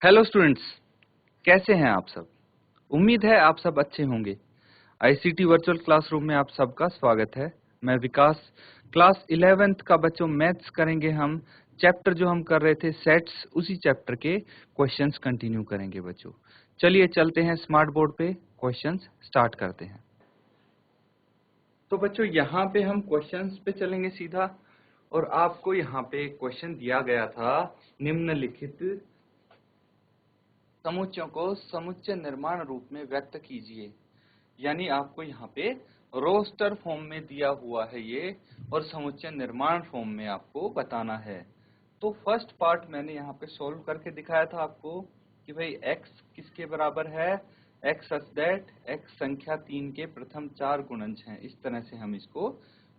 Hello students, कैसे हैं आप सब। उम्मीद है आप सब अच्छे होंगे। आईसीटी वर्चुअल क्लासरूम में आप सबका स्वागत है। मैं विकास, क्लास 11th का बच्चों मैथ्स करेंगे हम। चैप्टर जो हम कर रहे थे सेट्स, उसी चैप्टर के क्वेश्चंस कंटिन्यू करेंगे बच्चों। चलिए चलते हैं स्मार्ट बोर्ड पे, क्वेश्चंस स्टार्ट करते हैं। तो बच्चों यहाँ पे हम क्वेश्चंस पे चलेंगे सीधा, और आपको यहाँ पे क्वेश्चन दिया गया था, निम्नलिखित समुच्चयों को समुच्चय निर्माण रूप में व्यक्त कीजिए। यानी आपको यहाँ पे रोस्टर फॉर्म में दिया हुआ है ये, और समुच्चय निर्माण फॉर्म में आपको बताना है। तो फर्स्ट पार्ट मैंने यहाँ पे सोल्व करके दिखाया था आपको कि भाई x किसके बराबर है, x सच दैट x संख्या 3 के प्रथम 4 गुणज हैं। इस तरह से हम इसको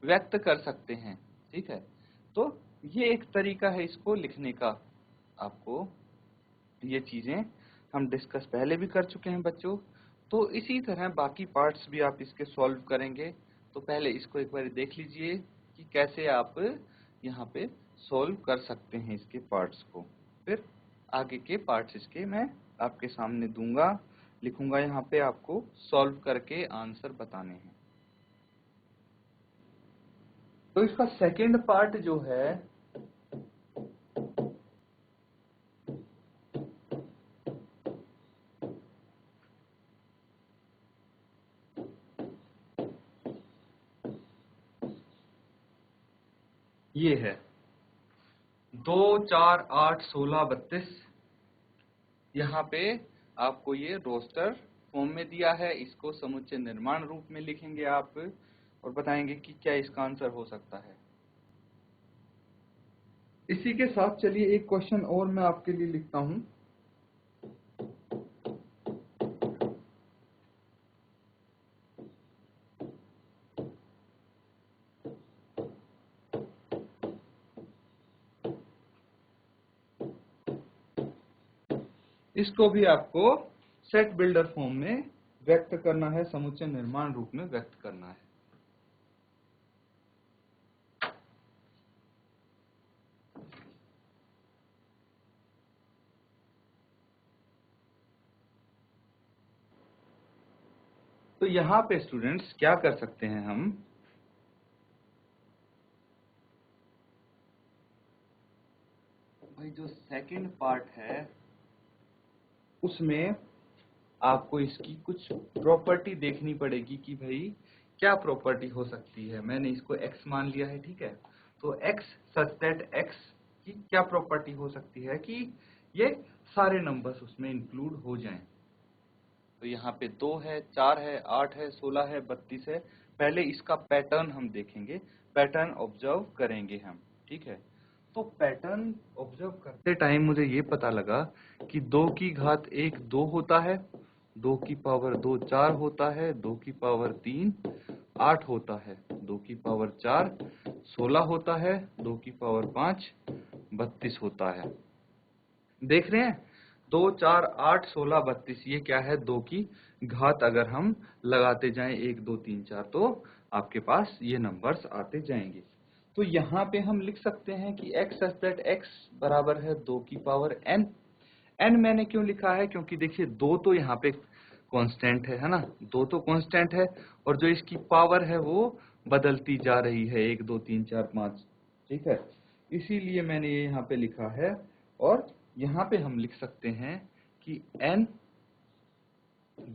व्यक्त कर सकते हैं। ठीक है, तो ये एक तरीका है इसको लिखने का। आपको ये चीजें हम डिस्कस पहले भी कर चुके हैं बच्चों। तो इसी तरह बाकी पार्ट्स भी आप इसके सॉल्व करेंगे। तो पहले इसको एक बार देख लीजिए कि कैसे आप यहाँ पे सॉल्व कर सकते हैं इसके पार्ट्स को। फिर आगे के पार्ट्स इसके मैं आपके सामने दूंगा, लिखूंगा यहाँ पे, आपको सॉल्व करके आंसर बताने हैं। तो इसका सेकेंड पार्ट जो है ये है 2, 4, 8, 16, 32। यहाँ पे आपको ये रोस्टर फॉर्म में दिया है, इसको समुच्चय निर्माण रूप में लिखेंगे आप और बताएंगे कि क्या इसका आंसर हो सकता है। इसी के साथ चलिए एक क्वेश्चन और मैं आपके लिए लिखता हूं। इसको भी आपको सेट बिल्डर फॉर्म में व्यक्त करना है, समुच्चय निर्माण रूप में व्यक्त करना है। तो यहाँ पे स्टूडेंट्स क्या कर सकते हैं हम, भाई जो सेकंड पार्ट है उसमें आपको इसकी कुछ प्रॉपर्टी देखनी पड़ेगी कि भाई क्या प्रॉपर्टी हो सकती है। मैंने इसको x मान लिया है, ठीक है। तो x सच दैट x की क्या प्रॉपर्टी हो सकती है कि ये सारे नंबर्स उसमें इंक्लूड हो जाएं। तो यहाँ पे 2 है, 4 है, 8 है, 16 है, 32 है। पहले इसका पैटर्न हम देखेंगे, पैटर्न ऑब्जर्व करेंगे हम, ठीक है। तो पैटर्न ऑब्जर्व करते टाइम मुझे ये पता लगा कि 2 की घात 1 2 होता है, 2 की पावर 2 4 होता है, 2 की पावर 3 8 होता है, 2 की पावर 4 16 होता है, 2 की पावर 5 32 होता है। देख रहे हैं, 2 4 8 16 32, ये क्या है, 2 की घात अगर हम लगाते जाएं 1 2 3 4 तो आपके पास ये नंबर्स आते जाएंगे। तो यहाँ पे हम लिख सकते हैं कि x सच दैट x बराबर है 2 की पावर n। n मैंने क्यों लिखा है, क्योंकि देखिए 2 तो यहाँ पे कांस्टेंट है ना, 2 तो कांस्टेंट है, और जो इसकी पावर है वो बदलती जा रही है, 1 2 3 4 5, ठीक है। इसीलिए मैंने ये यहाँ पे लिखा है। और यहाँ पे हम लिख सकते हैं कि n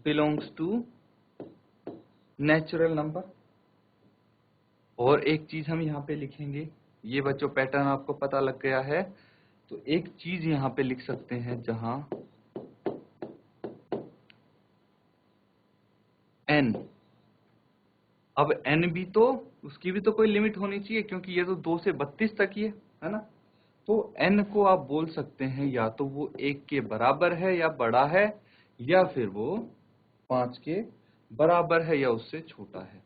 belongs to natural number. और एक चीज हम यहाँ पे लिखेंगे, ये बच्चों पैटर्न आपको पता लग गया है। तो एक चीज यहाँ पे लिख सकते हैं जहां n, अब n भी तो, उसकी भी तो कोई लिमिट होनी चाहिए, क्योंकि ये तो 2 से 32 तक ही है ना। तो n को आप बोल सकते हैं या तो वो 1 के बराबर है या बड़ा है, या फिर वो 5 के बराबर है या उससे छोटा है।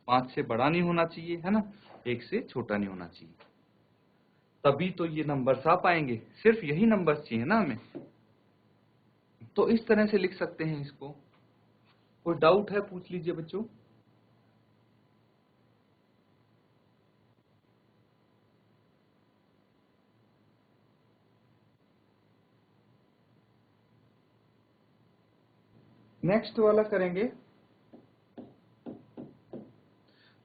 5 से बड़ा नहीं होना चाहिए, है ना, 1 से छोटा नहीं होना चाहिए, तभी तो ये नंबर्स आ पाएंगे। सिर्फ यही नंबर्स चाहिए ना हमें। तो इस तरह से लिख सकते हैं इसको। कोई डाउट है पूछ लीजिए बच्चों। नेक्स्ट वाला करेंगे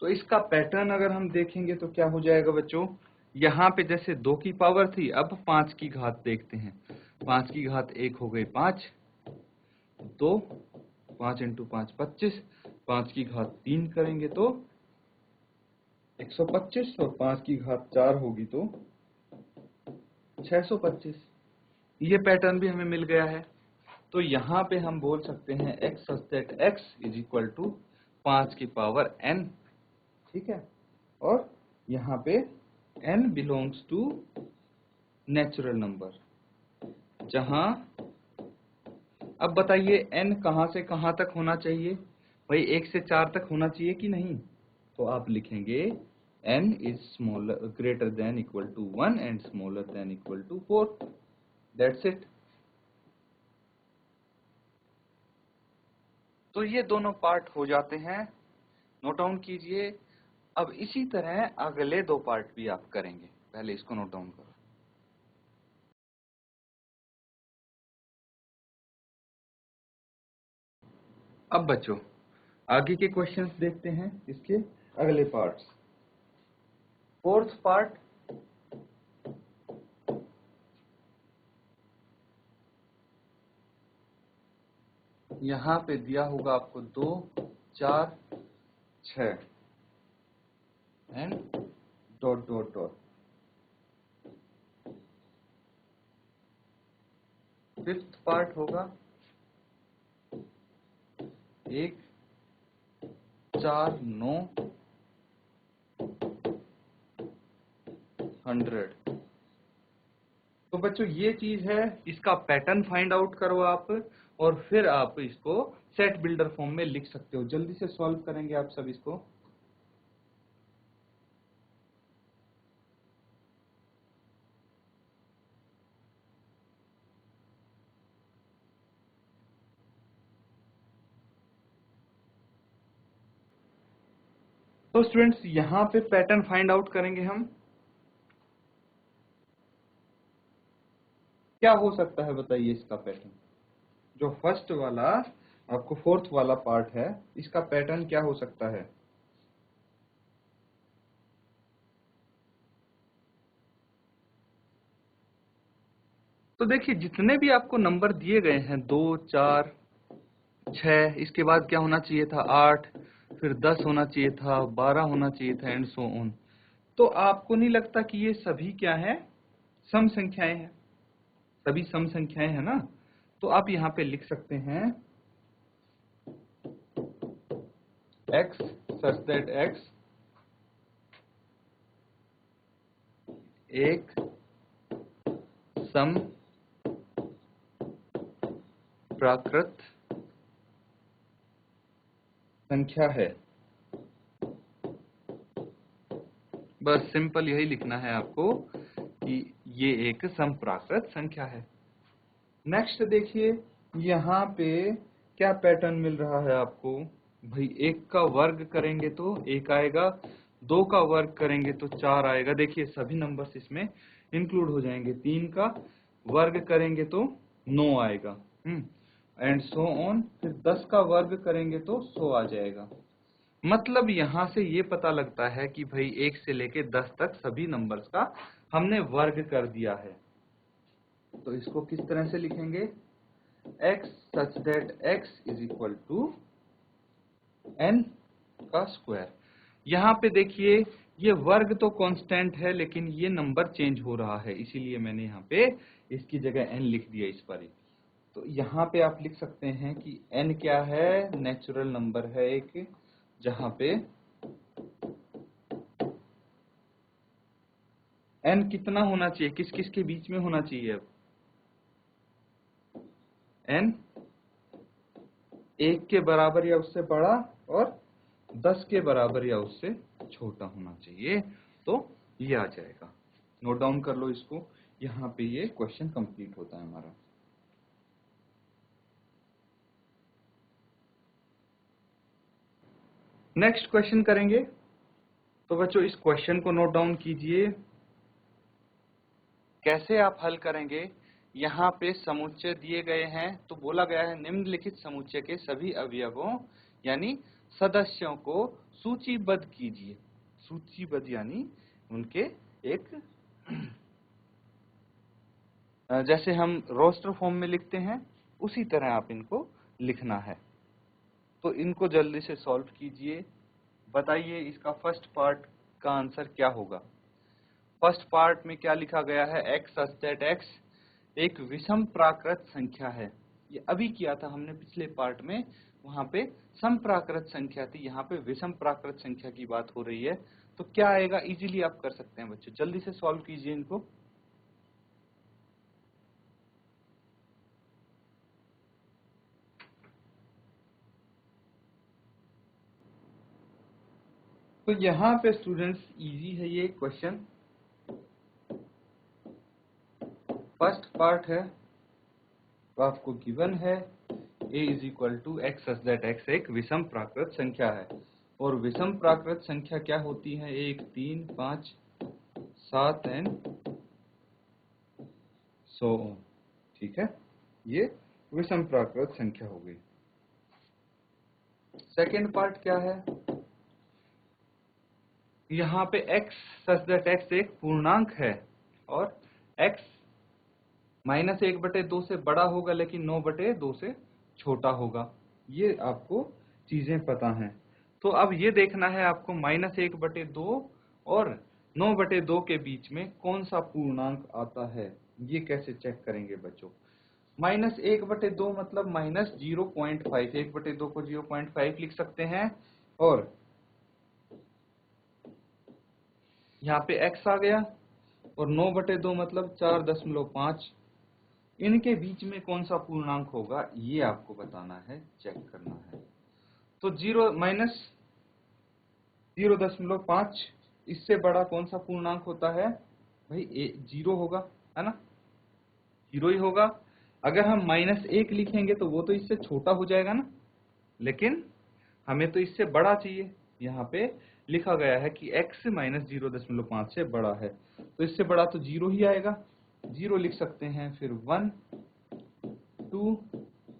तो इसका पैटर्न अगर हम देखेंगे तो क्या हो जाएगा बच्चों, यहाँ पे जैसे 2 की पावर थी, अब 5 की घात देखते हैं। 5 की घात 1 हो गई 5, 2, 5 इंटू 5 25, 5 की घात 3 करेंगे तो 125 और 5 की घात 4 होगी तो 625। ये पैटर्न भी हमें मिल गया है। तो यहाँ पे हम बोल सकते हैं x such that x is equal to 5 की पावर n, ठीक है। और यहाँ पे n belongs to natural number, जहां अब बताइए n कहां से कहां तक होना चाहिए भाई, 1 से 4 तक होना चाहिए कि नहीं। तो आप लिखेंगे n is smaller greater than equal to 1 and smaller than equal to 4, that's it. तो ये दोनों पार्ट हो जाते हैं, नोट डाउन कीजिए। अब इसी तरह अगले 2 पार्ट भी आप करेंगे, पहले इसको नोट डाउन करो। अब बच्चों आगे के क्वेश्चंस देखते हैं, इसके अगले पार्ट्स। फोर्थ पार्ट, यहां पे दिया होगा आपको 2, 4, 6 and dot dot dot. Fifth part होगा 1, 4, 9, 100। तो बच्चों ये चीज है, इसका पैटर्न फाइंड आउट करो आप, और फिर आप इसको सेट बिल्डर फॉर्म में लिख सकते हो। जल्दी से सॉल्व करेंगे आप सब इसको। तो स्टूडेंट्स यहाँ पे पैटर्न फाइंड आउट करेंगे हम। क्या हो सकता है बताइए इसका पैटर्न, जो फर्स्ट वाला आपको फोर्थ वाला पार्ट है, इसका पैटर्न क्या हो सकता है। तो देखिए जितने भी आपको नंबर दिए गए हैं 2, 4, 6, इसके बाद क्या होना चाहिए था 8, फिर 10 होना चाहिए था, 12 होना चाहिए था एंड सो ऑन। तो आपको नहीं लगता कि ये सभी क्या है, सम संख्याएं हैं, सभी सम संख्याएं हैं ना। तो आप यहाँ पे लिख सकते हैं x such that x एक सम प्राकृत संख्या है। बस सिंपल यही लिखना है आपको कि ये एक सम प्राकृत संख्या है। नेक्स्ट देखिए यहाँ पे क्या पैटर्न मिल रहा है आपको भाई, 1 का वर्ग करेंगे तो 1 आएगा, 2 का वर्ग करेंगे तो 4 आएगा। देखिए सभी नंबर्स इसमें इंक्लूड हो जाएंगे। 3 का वर्ग करेंगे तो 9 आएगा, एंड सो ऑन। फिर 10 का वर्ग करेंगे तो 100 आ जाएगा। मतलब यहाँ से ये पता लगता है कि भाई 1 से लेके 10 तक सभी नंबर्स का हमने वर्ग कर दिया है। तो इसको किस तरह से लिखेंगे, x such that x is equal to n का स्क्वायर। यहाँ पे देखिए ये वर्ग तो कांस्टेंट है, लेकिन ये नंबर चेंज हो रहा है, इसीलिए मैंने यहाँ पे इसकी जगह n लिख दिया इस पर ही। तो यहाँ पे आप लिख सकते हैं कि n क्या है, नेचुरल नंबर है एक, जहाँ पे n कितना होना चाहिए, किस किस के बीच में होना चाहिए। अब n 1 के बराबर या उससे बड़ा और 10 के बराबर या उससे छोटा होना चाहिए, तो ये आ जाएगा। नोट डाउन कर लो इसको, यहाँ पे ये क्वेश्चन कंप्लीट होता है हमारा। नेक्स्ट क्वेश्चन करेंगे। तो बच्चों इस क्वेश्चन को नोट डाउन कीजिए। कैसे आप हल करेंगे यहाँ पे समुच्चय दिए गए हैं, तो बोला गया है निम्नलिखित समुच्चय के सभी अवयवों यानी सदस्यों को सूचीबद्ध कीजिए। सूचीबद्ध यानी उनके एक जैसे हम रोस्टर फॉर्म में लिखते हैं उसी तरह आप इनको लिखना है। तो इनको जल्दी से सॉल्व कीजिए। बताइए इसका फर्स्ट पार्ट का आंसर क्या होगा। फर्स्ट पार्ट में क्या लिखा गया है, x such that x एक विषम प्राकृत संख्या है। ये अभी किया था हमने पिछले पार्ट में, वहां पे सम प्राकृत संख्या थी, यहाँ पे विषम प्राकृत संख्या की बात हो रही है। तो क्या आएगा, इजीली आप कर सकते हैं बच्चों, जल्दी से सॉल्व कीजिए इनको। तो यहाँ पे स्टूडेंट्स इजी है ये क्वेश्चन। फर्स्ट पार्ट है तो आपको गिवन है a is equal to X such that x एक विषम प्राकृत संख्या है। और विषम प्राकृत संख्या क्या होती है, 1, 3, 5, 7 एंड सो ऑन। ठीक है, ये विषम प्राकृत संख्या हो गई। सेकेंड पार्ट क्या है, यहाँ पे x सच दैट x एक पूर्णांक है और x -1/2 से बड़ा होगा लेकिन 9/2 से छोटा होगा। ये आपको चीजें पता हैं। तो अब ये देखना है आपको -1/2 और 9/2 के बीच में कौन सा पूर्णांक आता है। ये कैसे चेक करेंगे बच्चों, -1/2 मतलब -0.5, 1/2 को 0.5 लिख सकते हैं और यहाँ पे x आ गया और 9/2 मतलब 4.5। इनके बीच में कौन सा पूर्णांक होगा ये आपको बताना है, चेक करना है। तो 0.5 इससे बड़ा कौन सा पूर्णांक होता है भाई, 0 होगा, है ना, 0 ही होगा। अगर हम -1 लिखेंगे तो वो तो इससे छोटा हो जाएगा ना, लेकिन हमें तो इससे बड़ा चाहिए। यहाँ पे लिखा गया है कि x -0.5 से बड़ा है, तो इससे बड़ा तो 0 ही आएगा, 0 लिख सकते हैं। फिर 1, 2,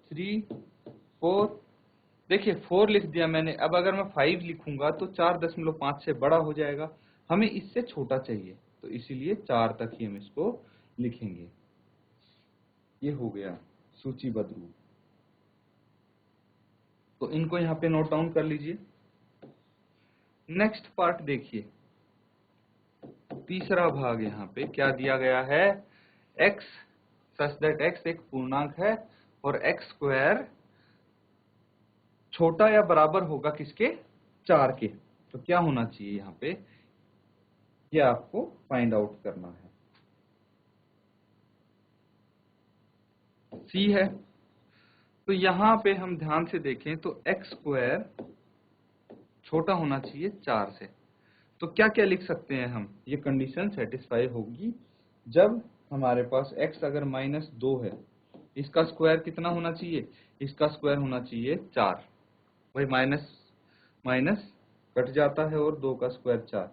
3, 4, देखिए 4 लिख दिया मैंने। अब अगर मैं 5 लिखूंगा तो 4.5 से बड़ा हो जाएगा, हमें इससे छोटा चाहिए, तो इसीलिए 4 तक ही हम इसको लिखेंगे। ये हो गया सूचीबद्ध रूप। तो इनको यहाँ पे नोट डाउन कर लीजिए। नेक्स्ट पार्ट देखिए, तीसरा भाग यहाँ पे क्या दिया गया है, x सच दैट x एक पूर्णांक है और x स्क्वायर छोटा या बराबर होगा किसके, 4 के। तो क्या होना चाहिए यहाँ पे, ये आपको फाइंड आउट करना है। C है, तो यहाँ पे हम ध्यान से देखें तो x स्क्वायर छोटा होना चाहिए 4 से। तो क्या क्या लिख सकते हैं हम, ये कंडीशन सेटिस्फाई होगी जब हमारे पास x अगर -2 है, इसका स्क्वायर कितना होना चाहिए, इसका स्क्वायर होना चाहिए 4। भाई माइनस माइनस कट जाता है और 2 का स्क्वायर 4,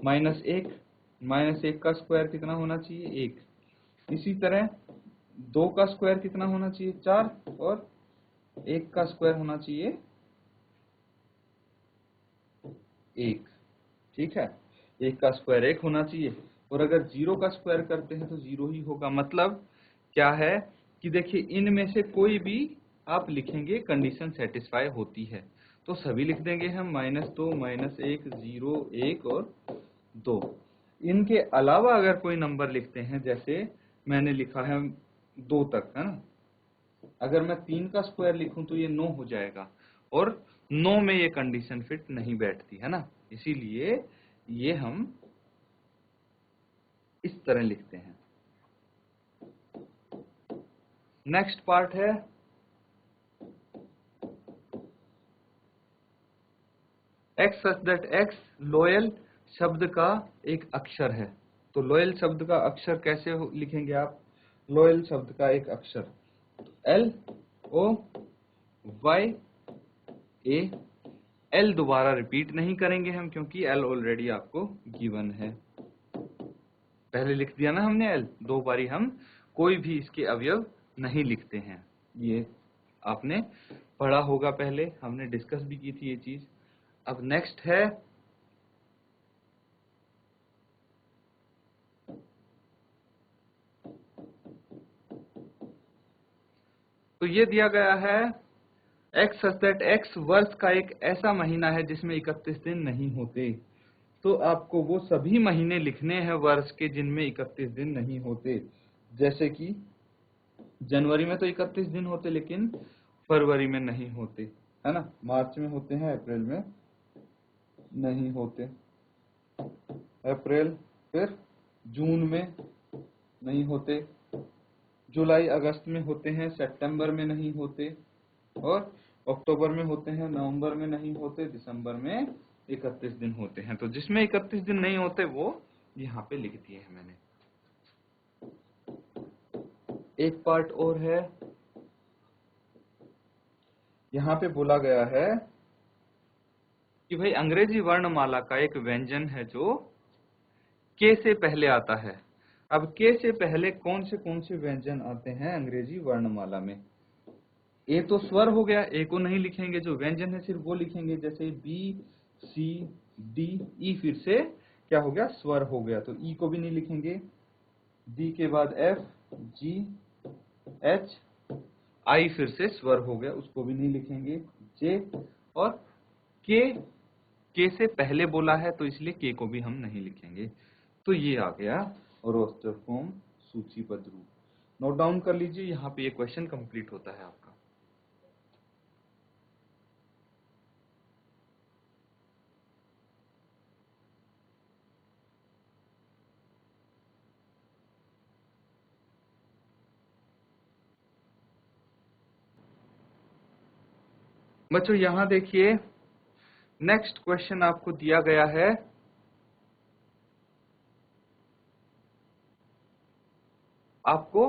-1 का स्क्वायर कितना होना चाहिए 1। इसी तरह 2 का स्क्वायर कितना होना चाहिए 4 और 1 का स्क्वायर होना चाहिए 1। ठीक है, 1 का स्क्वायर 1 होना चाहिए और अगर 0 का स्क्वायर करते हैं तो 0 ही होगा। मतलब क्या है कि देखिए इनमें से कोई भी आप लिखेंगे कंडीशन सेटिस्फाई होती है, तो सभी लिख देंगे हम, -2, -1, 0, 1 और 2। इनके अलावा अगर कोई नंबर लिखते हैं, जैसे मैंने लिखा है 2 तक, है ना, अगर मैं 3 का स्क्वायर लिखूं तो ये 9 हो जाएगा और 9 में ये कंडीशन फिट नहीं बैठती है ना, इसीलिए ये हम इस तरह लिखते हैं। नेक्स्ट पार्ट है x such that x loyal शब्द का एक अक्षर है। तो लोयल शब्द का अक्षर कैसे लिखेंगे आप, लोयल शब्द का एक अक्षर LOY L दोबारा रिपीट नहीं करेंगे हम, क्योंकि L ऑलरेडी आपको गिवन है, पहले लिख दिया ना हमने L, 2 बारी हम कोई भी इसके अवयव नहीं लिखते हैं। ये आपने पढ़ा होगा, पहले हमने डिस्कस भी की थी ये चीज। अब नेक्स्ट है तो ये दिया गया है एक्स सच दैट एक्स वर्ष का एक ऐसा महीना है जिसमें 31 दिन नहीं होते। तो आपको वो सभी महीने लिखने हैं वर्ष के जिनमें 31 दिन नहीं होते। जैसे कि जनवरी में तो 31 दिन होते लेकिन फरवरी में नहीं होते, है ना, मार्च में होते हैं, अप्रैल में नहीं होते, अप्रैल, फिर जून में नहीं होते, जुलाई अगस्त में होते हैं, सितंबर में नहीं होते, और अक्टूबर में होते हैं, नवंबर में नहीं होते, दिसंबर में 31 दिन होते हैं। तो जिसमें 31 दिन नहीं होते वो यहाँ पे लिख दिए हैं मैंने। एक पार्ट और है, यहाँ पे बोला गया है कि भाई अंग्रेजी वर्णमाला का एक व्यंजन है जो के से पहले आता है। अब के से पहले कौन से व्यंजन आते हैं अंग्रेजी वर्णमाला में? ए तो स्वर हो गया, ए को नहीं लिखेंगे, जो व्यंजन है सिर्फ वो लिखेंगे, जैसे बी, सी, डी, ई फिर से क्या हो गया, स्वर हो गया, तो ई को भी नहीं लिखेंगे। डी के बाद एफ, जी, एच, आई फिर से स्वर हो गया, उसको भी नहीं लिखेंगे। जे और के से पहले बोला है तो इसलिए के को भी हम नहीं लिखेंगे। तो ये आ गया रोस्टर फॉर्म, सूचीबद्ध रूप। नोट डाउन कर लीजिए, यहाँ पे ये क्वेश्चन कंप्लीट होता है आपका। बच्चों यहां देखिए, नेक्स्ट क्वेश्चन आपको दिया गया है आपको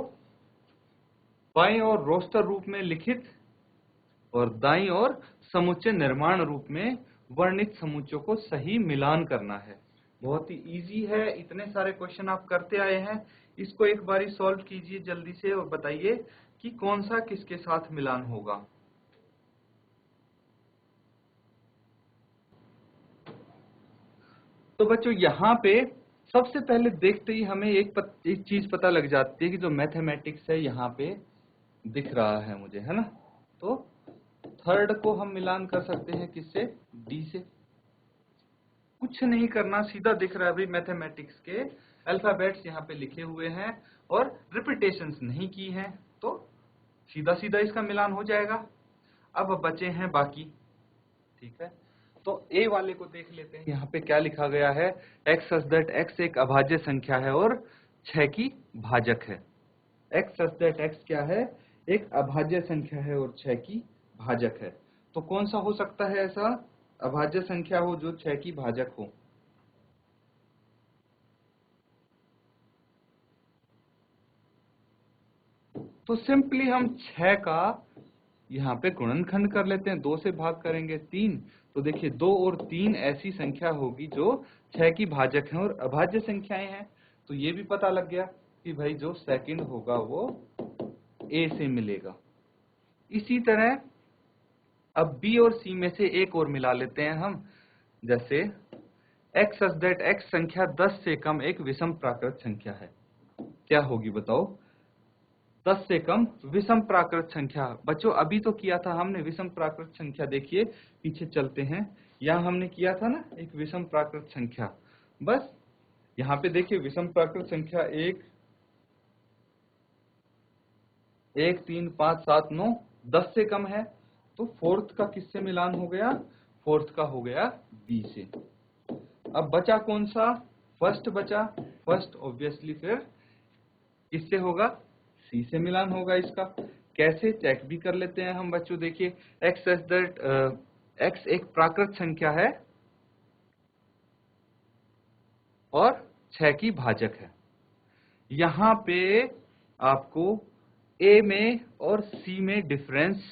बाईं ओर रोस्टर रूप में लिखित और दाईं ओर समुच्चय निर्माण रूप में वर्णित समुच्चयों को सही मिलान करना है। बहुत ही इजी है, इतने सारे क्वेश्चन आप करते आए हैं, इसको एक बारी सॉल्व कीजिए जल्दी से और बताइए कि कौन सा किसके साथ मिलान होगा। तो बच्चों यहाँ पे सबसे पहले देखते ही हमें एक चीज पता लग जाती है कि जो मैथमेटिक्स है यहाँ पे दिख रहा है मुझे, है ना। तो थर्ड को हम मिलान कर सकते हैं किससे, डी से। कुछ नहीं करना, सीधा दिख रहा है भाई, मैथमेटिक्स के अल्फाबेट्स यहाँ पे लिखे हुए हैं और रिपीटेशंस नहीं की हैं, तो सीधा सीधा इसका मिलान हो जाएगा। अब बचे हैं बाकी, ठीक है। तो ए वाले को देख लेते हैं, यहाँ पे क्या लिखा गया है, एक्स सच दैट एक्स एक अभाज्य संख्या है और 6 की भाजक है। एक्स सच दैट एक्स क्या है, एक अभाज्य संख्या है और 6 की भाजक है। तो कौन सा हो सकता है ऐसा अभाज्य संख्या हो जो 6 की भाजक हो? तो सिंपली हम 6 का यहाँ पे गुणनखंड कर लेते हैं, 2 से भाग करेंगे 3, तो देखिए 2 और 3 ऐसी संख्या होगी जो 6 की भाजक है और अभाज्य संख्याएं हैं। तो ये भी पता लग गया कि भाई जो सेकंड होगा वो ए से मिलेगा। इसी तरह अब बी और सी में से एक और मिला लेते हैं हम, जैसे एक्स सच दैट एक्स संख्या 10 से कम एक विषम प्राकृत संख्या है। क्या होगी बताओ, 10 से कम विषम प्राकृत संख्या। बच्चों अभी तो किया था हमने विषम प्राकृत संख्या, देखिए पीछे चलते हैं, यहाँ हमने किया था ना एक विषम प्राकृत संख्या। बस यहाँ पे देखिए विषम प्राकृत संख्या 1, 3, 5, 7, 9, 10 से कम है, तो फोर्थ का किससे मिलान हो गया, फोर्थ का हो गया बी से। अब बचा कौन सा, फर्स्ट बचा, फर्स्ट ऑब्वियसली फिर किससे होगा, सी से मिलान होगा इसका। कैसे चेक भी कर लेते हैं हम बच्चों, देखिए एक्स सच दैट एक्स एक प्राकृत संख्या है और 6 की भाजक है। यहाँ पे आपको ए में और सी में डिफरेंस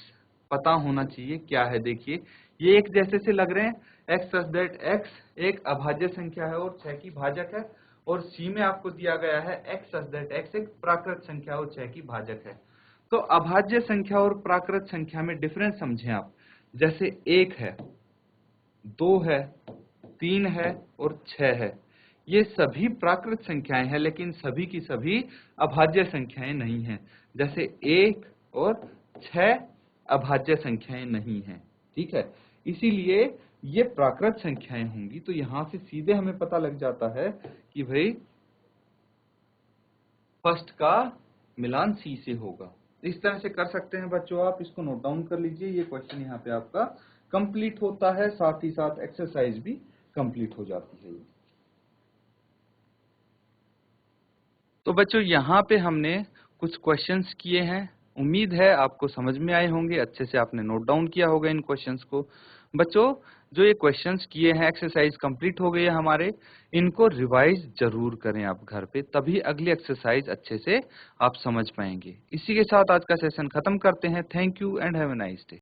पता होना चाहिए क्या है। देखिए ये एक जैसे से लग रहे हैं, एक्स सच दैट एक्स एक अभाज्य संख्या है और 6 की भाजक है, और सी में आपको दिया गया है x सच दैट x एक प्राकृत संख्या और 6 की भाजक है। तो अभाज्य संख्या और प्राकृत संख्या में डिफरेंस समझें आप। जैसे 1 है, 2 है, 3 है और 6 है, ये सभी प्राकृत संख्याएं हैं, लेकिन सभी की सभी अभाज्य संख्याएं नहीं हैं। जैसे 1 और 6 अभाज्य संख्याएं नहीं हैं, ठीक है। इसीलिए ये प्राकृत संख्याएं होंगी। तो यहां से सीधे हमें पता लग जाता है कि भाई फर्स्ट का मिलान सी से होगा। इस तरह से कर सकते हैं बच्चों, आप इसको नोट डाउन कर लीजिए। ये क्वेश्चन यहाँ पे आपका कंप्लीट होता है, साथ ही साथ एक्सरसाइज भी कंप्लीट हो जाती है। तो बच्चों यहाँ पे हमने कुछ क्वेश्चंस किए हैं, उम्मीद है आपको समझ में आए होंगे, अच्छे से आपने नोट डाउन किया होगा इन क्वेश्चंस को। बच्चों जो ये क्वेश्चंस किए हैं, एक्सरसाइज कंप्लीट हो गई है हमारे, इनको रिवाइज जरूर करें आप घर पे, तभी अगली एक्सरसाइज अच्छे से आप समझ पाएंगे। इसी के साथ आज का सेशन खत्म करते हैं। Thank you and have a nice day.